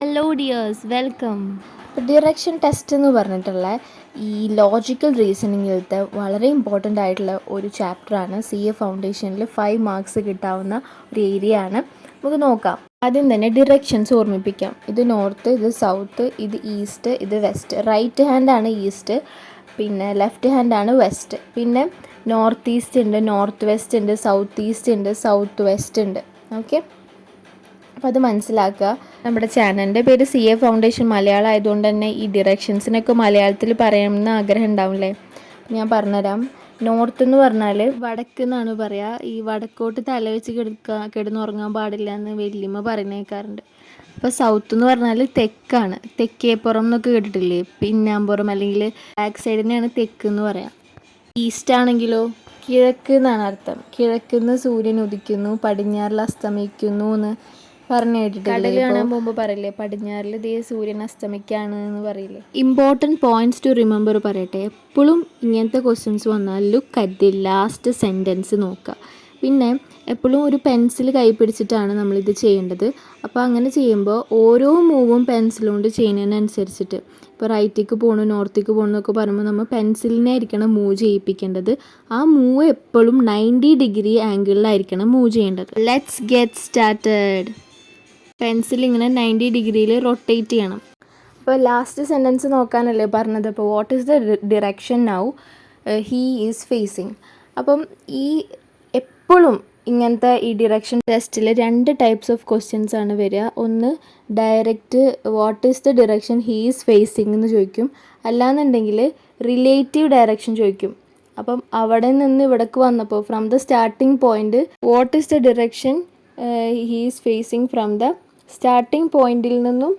Hello dears, welcome. Direction test എന്ന് പറഞ്ഞിട്ടുള്ള ഈ ലോജിക്കൽ റീസണിങ്ങിലത്തെ വളരെ ഇമ്പോർട്ടൻ്റ് ആയിട്ടുള്ള ഒരു ചാപ്റ്ററാണ്. CA ഫൗണ്ടേഷനിൽ 5 മാർക്സ് കിട്ടാവുന്ന ഒരു ഏരിയ ആണ്. നമുക്ക് നോക്കാം. ആദ്യം തന്നെ ഡിറക്ഷൻസ് ഓർമ്മിപ്പിക്കാം. ഇത് നോർത്ത്, ഇത് സൗത്ത്, ഇത് ഈസ്റ്റ്, ഇത് വെസ്റ്റ്. റൈറ്റ് ഹാൻഡാണ് ഈസ്റ്റ്, പിന്നെ ലെഫ്റ്റ് ഹാൻഡാണ് വെസ്റ്റ്. പിന്നെ നോർത്ത് ഈസ്റ്റ് ഉണ്ട്, നോർത്ത് വെസ്റ്റ് ഉണ്ട്, സൗത്ത് ഈസ്റ്റ് ഉണ്ട്, സൗത്ത് വെസ്റ്റ് ഉണ്ട്. ഓക്കെ, അപ്പോൾ അത് മനസ്സിലാക്കുക. നമ്മുടെ ചാനലിൻ്റെ പേര് CA ഫൗണ്ടേഷൻ മലയാളം ആയതുകൊണ്ട് തന്നെ ഈ ഡിറക്ഷൻസിനൊക്കെ മലയാളത്തിൽ പറയണമെന്ന് ആഗ്രഹം ഉണ്ടാവില്ലേ? ഞാൻ പറഞ്ഞുതരാം. നോർത്ത് എന്ന് പറഞ്ഞാൽ വടക്ക് എന്നാണ് പറയുക. ഈ വടക്കോട്ട് തലവെച്ച് കിടന്നുറങ്ങാൻ പാടില്ല എന്ന് വല്യമ്മ പറയുന്നേക്കാറുണ്ട്. അപ്പോൾ സൗത്ത് എന്ന് പറഞ്ഞാൽ തെക്കാണ്. തെക്കേപ്പുറം എന്നൊക്കെ കേട്ടിട്ടില്ലേ? പിന്നാമ്പുറം അല്ലെങ്കിൽ ബാക്ക് സൈഡിനെയാണ് തെക്ക് എന്ന് പറയാം. ഈസ്റ്റ് ആണെങ്കിലോ കിഴക്ക് എന്നാണ് അർത്ഥം. കിഴക്കുന്ന് സൂര്യൻ ഉദിക്കുന്നു, പടിഞ്ഞാറിൽ അസ്തമിക്കുന്നു എന്ന് പറഞ്ഞു കേട്ടിട്ടില്ലേ? കടൽ കാണാൻ പോകുമ്പോൾ പറയില്ലേ പടിഞ്ഞാറിൽ ദേ സൂര്യൻ അസ്തമിക്കാണ് എന്ന് പറയില്ലേ? ഇമ്പോർട്ടൻറ്റ് പോയിന്റ്സ് ടു റിമെമ്പർ പറയട്ടെ. എപ്പോഴും ഇങ്ങനത്തെ ക്വസ്റ്റ്യൻസ് വന്നാൽ look at the last sentence നോക്കുക. പിന്നെ എപ്പോഴും ഒരു പെൻസിൽ കൈ പിടിച്ചിട്ടാണ് നമ്മളിത് ചെയ്യേണ്ടത്. അപ്പോൾ അങ്ങനെ ചെയ്യുമ്പോൾ ഓരോ മൂവും പെൻസിൽ കൊണ്ട് ചെയ്യുന്നതിനനുസരിച്ചിട്ട്, ഇപ്പോൾ റൈറ്റിക്ക് പോകണു നോർത്തേക്ക് പോകണം എന്നൊക്കെ പറയുമ്പോൾ നമ്മൾ പെൻസിലിനെ ആയിരിക്കണം മൂവ് ചെയ്യിപ്പിക്കേണ്ടത്. ആ മൂവ് എപ്പോഴും 90 ഡിഗ്രി ആംഗിളിലായിരിക്കണം മൂവ് ചെയ്യേണ്ടത്. Let's get started. പെൻസിൽ ഇങ്ങനെ 90 ഡിഗ്രിയിൽ റൊട്ടേറ്റ് ചെയ്യണം. അപ്പോൾ ലാസ്റ്റ് സെൻറ്റൻസ് നോക്കാനല്ലേ പറഞ്ഞത്. അപ്പോൾ what is the direction now he is facing. അപ്പം ഈ എപ്പോഴും ഇങ്ങനത്തെ ഈ ഡിറക്ഷൻ ടെസ്റ്റിൽ 2 ടൈപ്സ് ഓഫ് ക്വസ്റ്റ്യൻസ് ആണ് വരിക. ഒന്ന് direct what is the direction he is facing എന്ന് ചോദിക്കും. അല്ലാന്നുണ്ടെങ്കിൽ റിലേറ്റീവ് ഡയറക്ഷൻ ചോദിക്കും. അപ്പം അവിടെ നിന്ന് ഇവിടേക്ക് വന്നപ്പോൾ from the starting point what is the direction he is facing from the starting പോയിന്റിൽ നിന്നും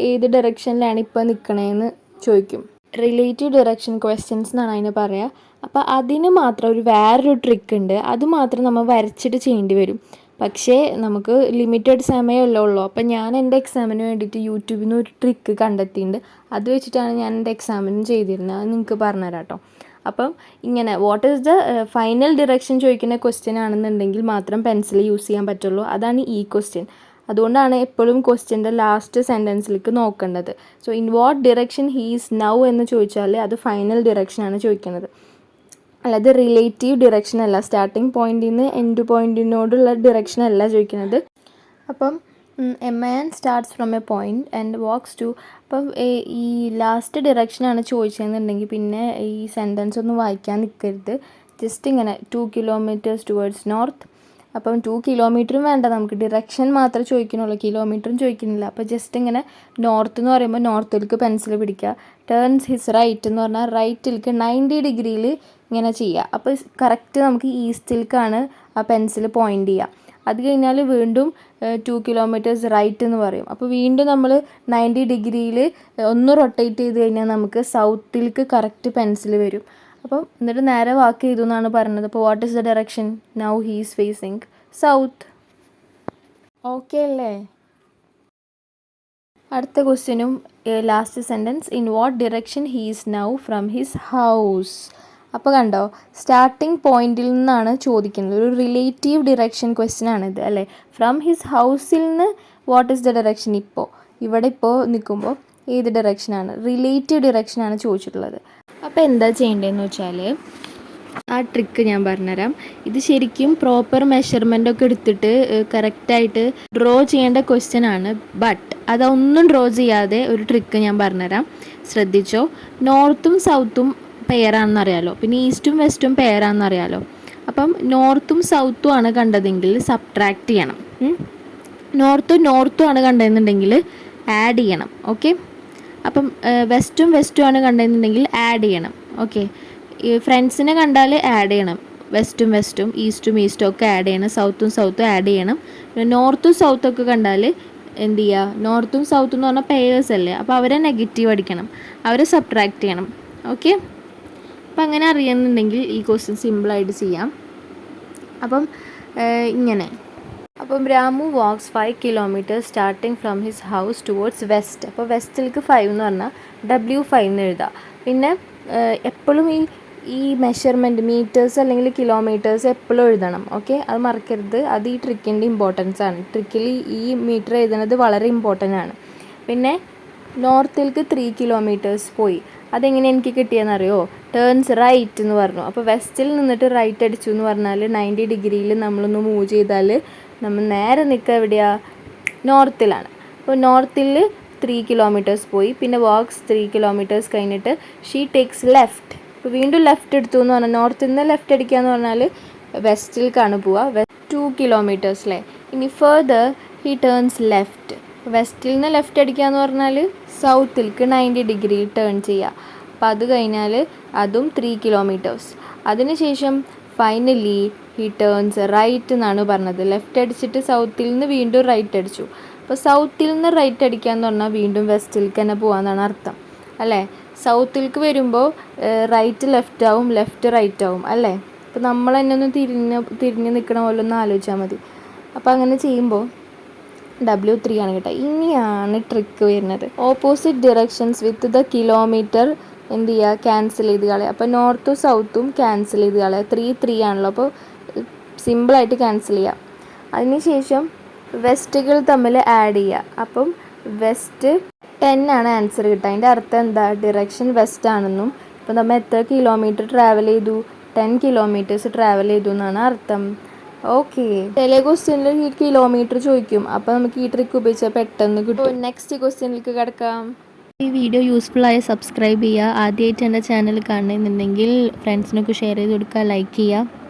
ഏത് ഡയറക്ഷനിലാണ് ഇപ്പോൾ നിൽക്കണേന്ന് ചോദിക്കും. റിലേറ്റീവ് ഡയറക്ഷൻ ക്വസ്റ്റ്യൻസ് എന്നാണ് അതിന് പറയുക. അപ്പോൾ അതിന് മാത്രം വേറൊരു ട്രിക്ക് ഉണ്ട്. അത് മാത്രം നമ്മൾ വരച്ചിട്ട് ചെയ്യേണ്ടി വരും. പക്ഷേ നമുക്ക് ലിമിറ്റഡ് സമയമല്ലേ ഉള്ളൂ. അപ്പം ഞാൻ എൻ്റെ എക്സാമിന് വേണ്ടിയിട്ട് യൂട്യൂബിൽ നിന്ന് ഒരു ട്രിക്ക് കണ്ടെത്തിയിട്ടുണ്ട്. അത് വെച്ചിട്ടാണ് ഞാൻ എൻ്റെ എക്സാമിന് ചെയ്തിരുന്നത്. അത് നിങ്ങൾക്ക് പറഞ്ഞുതരാം കേട്ടോ. അപ്പം ഇങ്ങനെ what is the final direction ചോദിക്കുന്ന ക്വസ്റ്റ്യൻ ആണെന്നുണ്ടെങ്കിൽ മാത്രം പെൻസിൽ യൂസ് ചെയ്യാൻ പറ്റുള്ളൂ. അതാണ് ഈ ക്വസ്റ്റ്യൻ. അതുകൊണ്ടാണ് എപ്പോഴും ക്വസ്റ്റ്യൻ്റെ ലാസ്റ്റ് സെൻറ്റൻസിലേക്ക് നോക്കേണ്ടത്. So in what direction he is now എന്ന് ചോദിച്ചാൽ അത് ഫൈനൽ ഡിറക്ഷനാണ് ചോദിക്കുന്നത്, അല്ലാതെ റിലേറ്റീവ് ഡിറക്ഷൻ അല്ല. സ്റ്റാർട്ടിങ് പോയിന്റിൽ നിന്ന് എൻഡ് പോയിൻറ്റിനോടുള്ള ഡിറക്ഷൻ അല്ല ചോദിക്കുന്നത്. അപ്പം a man starts from a point and walks to. അപ്പം ഈ ലാസ്റ്റ് ഡിറക്ഷനാണ് ചോദിച്ചതെന്നുണ്ടെങ്കിൽ പിന്നെ ഈ സെൻറ്റൻസ് ഒന്നും വായിക്കാൻ നിൽക്കരുത്. ജസ്റ്റ് ഇങ്ങനെ 2 കിലോമീറ്റേഴ്സ് ടുവേർഡ്സ് നോർത്ത്. അപ്പം 2 കിലോമീറ്ററും വേണ്ട, നമുക്ക് ഡിറക്ഷൻ മാത്രമേ ചോദിക്കുന്നുള്ളൂ, കിലോമീറ്ററും ചോദിക്കുന്നില്ല. അപ്പോൾ ജസ്റ്റ് ഇങ്ങനെ നോർത്ത് എന്ന് പറയുമ്പോൾ നോർത്തിലേക്ക് പെൻസിൽ പിടിക്കുക. ടേൺസ് ഹിസ് റൈറ്റ് എന്ന് പറഞ്ഞാൽ റൈറ്റിലേക്ക് 90 ഡിഗ്രിയിൽ ഇങ്ങനെ ചെയ്യുക. അപ്പോൾ കറക്റ്റ് നമുക്ക് ഈസ്റ്റിലേക്കാണ് ആ പെൻസിൽ പോയിൻ്റ് ചെയ്യുക. അത് കഴിഞ്ഞാൽ വീണ്ടും 2 കിലോമീറ്റേഴ്സ് റൈറ്റ് എന്ന് പറയും. അപ്പോൾ വീണ്ടും നമ്മൾ 90 ഡിഗ്രിയിൽ ഒന്ന് റൊട്ടേറ്റ് ചെയ്ത് കഴിഞ്ഞാൽ നമുക്ക് സൗത്തിലേക്ക് കറക്റ്റ് പെൻസിൽ വരും. അപ്പം എന്നിട്ട് നേരെ വാക്ക് ചെയ്തു എന്നാണ് പറയുന്നത്. അപ്പോൾ what is the direction now he is facing south. Okay അല്ലേ? അടുത്ത ക്വസ്റ്റ്യനും last sentence in what direction he is now from his house. അപ്പോൾ കണ്ടോ, സ്റ്റാർട്ടിങ് പോയിന്റിൽ നിന്നാണ് ചോദിക്കുന്നത്. ഒരു റിലേറ്റീവ് ഡിറക്ഷൻ ക്വസ്റ്റ്യൻ ആണിത് അല്ലേ. ഫ്രം ഹിസ് ഹൗസിൽ നിന്ന് വാട്ട് ഈസ് ദ ഡയറക്ഷൻ. ഇവിടെ നിൽക്കുമ്പോൾ ഏത് ഡയറക്ഷനാണ്? റിലേറ്റീവ് ഡയറക്ഷനാണ് ചോദിച്ചിട്ടുള്ളത്. അപ്പോൾ എന്താ ചെയ്യേണ്ടതെന്ന് വെച്ചാൽ ആ ട്രിക്ക് ഞാൻ പറഞ്ഞുതരാം. ഇത് ശരിക്കും പ്രോപ്പർ മെഷർമെൻ്റ് ഒക്കെ എടുത്തിട്ട് കറക്റ്റായിട്ട് ഡ്രോ ചെയ്യേണ്ട ക്വസ്റ്റ്യൻ ആണ്. ബട്ട് അതൊന്നും ഡ്രോ ചെയ്യാതെ ഒരു ട്രിക്ക് ഞാൻ പറഞ്ഞുതരാം, ശ്രദ്ധിച്ചോ. നോർത്തും സൗത്തും പെയറാണെന്നറിയാലോ, പിന്നെ ഈസ്റ്റും വെസ്റ്റും പെയറാണെന്നറിയാലോ. അപ്പം നോർത്തും സൗത്തും ആണ് കണ്ടതെങ്കിൽ സബ്ട്രാക്റ്റ് ചെയ്യണം. നോർത്തും ആണ് കണ്ടതെന്നുണ്ടെങ്കിൽ ആഡ് ചെയ്യണം. ഓക്കെ, അപ്പം വെസ്റ്റും ആണ് കണ്ടതെന്നുണ്ടെങ്കിൽ ആഡ് ചെയ്യണം. ഓക്കെ, ഈ ഫ്രണ്ട്സിനെ കണ്ടാൽ ആഡ് ചെയ്യണം. വെസ്റ്റും ഈസ്റ്റും ഒക്കെ ആഡ് ചെയ്യണം. സൗത്തും ആഡ് ചെയ്യണം. പിന്നെ നോർത്തും സൗത്തൊക്കെ കണ്ടാൽ എന്ത് ചെയ്യുക? നോർത്തും സൗത്തും എന്ന് പറഞ്ഞാൽ പെയേഴ്സ് അല്ലേ, അപ്പോൾ അവരെ നെഗറ്റീവ് അടിക്കണം, അവരെ സബ്ട്രാക്റ്റ് ചെയ്യണം. ഓക്കെ, അപ്പം അങ്ങനെ അറിയുന്നുണ്ടെങ്കിൽ ഈ ക്വസ്റ്റ്യൻ സിമ്പിളായിട്ട് ചെയ്യാം. അപ്പം ഇങ്ങനെ. അപ്പം Ramu walks 5 kilometres starting from his house towards west. അപ്പോൾ വെസ്റ്റിലേക്ക് 5 എന്ന് പറഞ്ഞാൽ W5 എന്ന് എഴുതാം. പിന്നെ എപ്പോഴും ഈ മെഷർമെൻറ്റ് മീറ്റേഴ്സ് അല്ലെങ്കിൽ കിലോമീറ്റേഴ്സ് എപ്പോഴും എഴുതണം. ഓക്കെ, അത് മറക്കരുത്. അത് ഈ ട്രിക്കിൻ്റെ ഇമ്പോർട്ടൻസ് ആണ്. ട്രിക്കിൽ ഈ മീറ്റർ എഴുതുന്നത് വളരെ ഇമ്പോർട്ടൻ്റ് ആണ്. പിന്നെ നോർത്തിലേക്ക് 3 കിലോമീറ്റേഴ്സ് പോയി. അതെങ്ങനെ എനിക്ക് കിട്ടിയെന്നറിയോ? ടേൺസ് റൈറ്റ് എന്ന് പറഞ്ഞു. അപ്പോൾ വെസ്റ്റിൽ നിന്നിട്ട് റൈറ്റ് അടിച്ചു എന്ന് പറഞ്ഞാൽ 90 ഡിഗ്രിയിൽ നമ്മളൊന്ന് മൂവ് ചെയ്താൽ നമ്മൾ നേരെ നിൽക്കുക എവിടെയാണ്? നോർത്തിലാണ്. അപ്പോൾ നോർത്തിൽ 3 കിലോമീറ്റേഴ്സ് പോയി. പിന്നെ വാക്സ് 3 കിലോമീറ്റേഴ്സ് കഴിഞ്ഞിട്ട് ഷീ ടേക്സ് ലെഫ്റ്റ്. അപ്പോൾ വീണ്ടും ലെഫ്റ്റ് എടുത്തു എന്ന് പറഞ്ഞാൽ നോർത്തിൽ നിന്ന് ലെഫ്റ്റ് അടിക്കുക എന്ന് പറഞ്ഞാൽ വെസ്റ്റിലേക്കാണ് പോവുക. 2 കിലോമീറ്റേഴ്സിലെ. ഇനി ഫർദർ ഹി ടേൺസ് ലെഫ്റ്റ്. വെസ്റ്റിൽ നിന്ന് ലെഫ്റ്റ് അടിക്കുക എന്ന് പറഞ്ഞാൽ സൗത്തിലേക്ക് 90 ഡിഗ്രി ടേൺ ചെയ്യുക. അപ്പോൾ അത് കഴിഞ്ഞാൽ അതും 3 കിലോമീറ്റേഴ്സ്. അതിനുശേഷം ഫൈനലി ഹി ടേൺസ് റൈറ്റ് എന്നാണ് പറഞ്ഞത്. ലെഫ്റ്റ് അടിച്ചിട്ട് സൗത്തിൽ നിന്ന് വീണ്ടും റൈറ്റ് അടിച്ചു. അപ്പോൾ സൗത്തിൽ നിന്ന് റൈറ്റ് അടിക്കുക എന്ന് പറഞ്ഞാൽ വീണ്ടും വെസ്റ്റിലേക്ക് തന്നെ പോകാമെന്നാണ് അർത്ഥം അല്ലേ? സൗത്തിലേക്ക് വരുമ്പോൾ റൈറ്റ് ലെഫ്റ്റ് ആവും, ലെഫ്റ്റ് റൈറ്റ് ആവും അല്ലേ? അപ്പോൾ നമ്മൾ തന്നെ ഒന്ന് തിരിഞ്ഞ് നിൽക്കണ പോലെ ഒന്ന് ആലോചിച്ചാൽ മതി. അപ്പോൾ അങ്ങനെ ചെയ്യുമ്പോൾ W3 ആണ് കേട്ടോ. ഇനിയാണ് ട്രിക്ക് വരുന്നത്. Opposite directions with the kilometre എന്ത് ചെയ്യുക? ക്യാൻസൽ ചെയ്ത് കളയുക. അപ്പോൾ നോർത്തും സൗത്തും ക്യാൻസൽ ചെയ്ത് കളയുക. 3 ആണല്ലോ, അപ്പോൾ സിമ്പിളായിട്ട് ക്യാൻസൽ ചെയ്യുക. അതിനുശേഷം വെസ്റ്റുകൾ തമ്മിൽ ആഡ് ചെയ്യുക. അപ്പം വെസ്റ്റ് 10 ആണ് ആൻസർ കിട്ടുക. അതിൻ്റെ അർത്ഥം എന്താ? ഡിറക്ഷൻ വെസ്റ്റ് ആണെന്നും ഇപ്പോൾ നമ്മൾ എത്ര കിലോമീറ്റർ ട്രാവൽ ചെയ്തു? 10 കിലോമീറ്റേഴ്സ് ട്രാവൽ ചെയ്തു എന്നാണ് അർത്ഥം. ഓക്കെ, ചില ക്വസ്റ്റ്യനിൽ ഈ കിലോമീറ്റർ ചോദിക്കും. അപ്പോൾ നമുക്ക് ഈ ട്രിക്ക് ഉപയോഗിച്ചാൽ പെട്ടെന്ന് കിട്ടും. നെക്സ്റ്റ് ക്വസ്റ്റ്യനിലേക്ക് കിടക്കാം. ഈ വീഡിയോ യൂസ്ഫുള്ളായി സബ്സ്ക്രൈബ് ചെയ്യുക. ആദ്യമായിട്ട് എൻ്റെ ചാനൽ കാണുന്നുണ്ടെങ്കിൽ ഫ്രണ്ട്സിനൊക്കെ ഷെയർ ചെയ്ത് കൊടുക്കുക, ലൈക്ക് ചെയ്യുക.